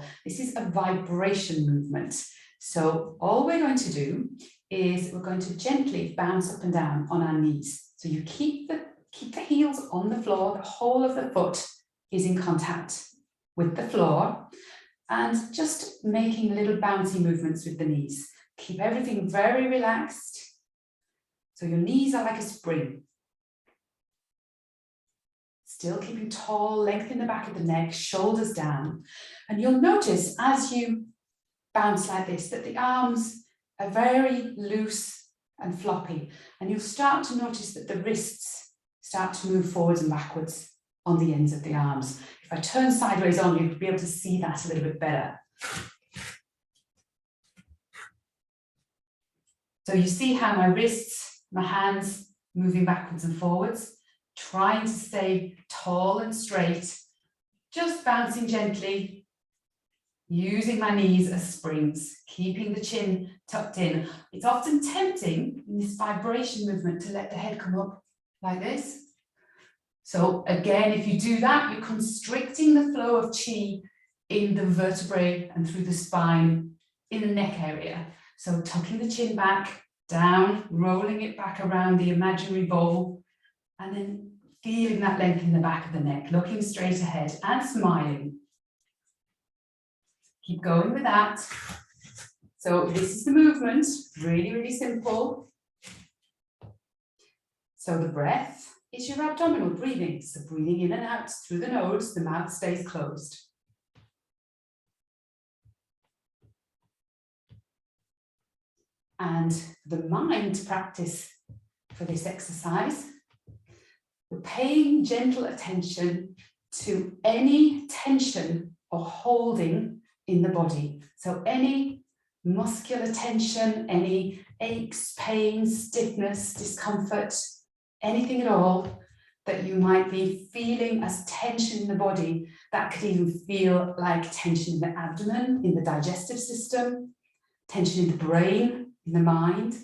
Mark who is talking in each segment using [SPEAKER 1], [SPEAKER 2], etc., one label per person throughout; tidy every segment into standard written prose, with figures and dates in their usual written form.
[SPEAKER 1] floor. This is a vibration movement. So all we're going to do is we're going to gently bounce up and down on our knees. So you keep the heels on the floor, the whole of the foot is in contact with the floor, and just making little bouncy movements with the knees. Keep everything very relaxed. So your knees are like a spring. Still keeping tall, length in the back of the neck, shoulders down. And you'll notice as you bounce like this that the arms are very loose and floppy. And you'll start to notice that the wrists start to move forwards and backwards on the ends of the arms. If I turn sideways on, you'll be able to see that a little bit better. So you see how my wrists, my hands moving backwards and forwards, trying to stay tall and straight, just bouncing gently, using my knees as springs, keeping the chin tucked in. It's often tempting in this vibration movement to let the head come up like this. So again, if you do that, you're constricting the flow of chi in the vertebrae and through the spine in the neck area. So tucking the chin back, down, rolling it back around the imaginary bowl, and then feeling that length in the back of the neck, looking straight ahead and smiling. Keep going with that. So this is the movement, really, really simple. So the breath is your abdominal breathing. So breathing in and out through the nose, the mouth stays closed. And the mind practice for this exercise, we're paying gentle attention to any tension or holding in the body. So any muscular tension, any aches, pains, stiffness, discomfort, anything at all that you might be feeling as tension in the body, that could even feel like tension in the abdomen, in the digestive system, tension in the brain, in the mind.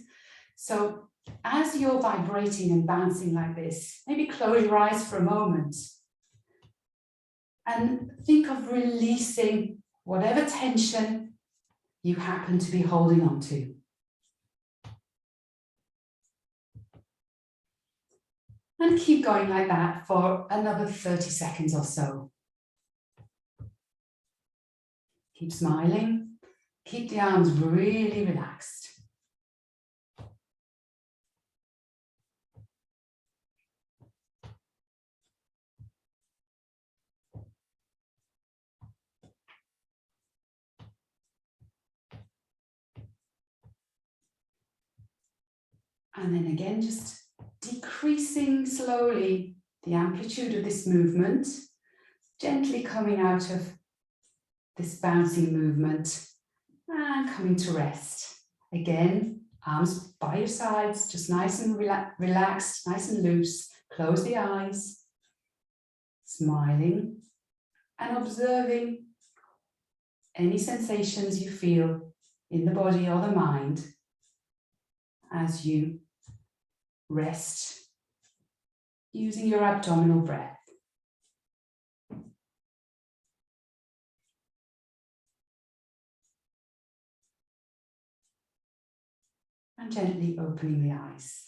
[SPEAKER 1] So as you're vibrating and bouncing like this, maybe close your eyes for a moment and think of releasing whatever tension you happen to be holding on to. And keep going like that for another 30 seconds or so. Keep smiling. Keep the arms really relaxed. And then again, just decreasing slowly the amplitude of this movement, gently coming out of this bouncing movement and coming to rest. Again, arms by your sides, just nice and relaxed, nice and loose. Close the eyes, smiling and observing any sensations you feel in the body or the mind as you rest using your abdominal breath. And gently opening the eyes.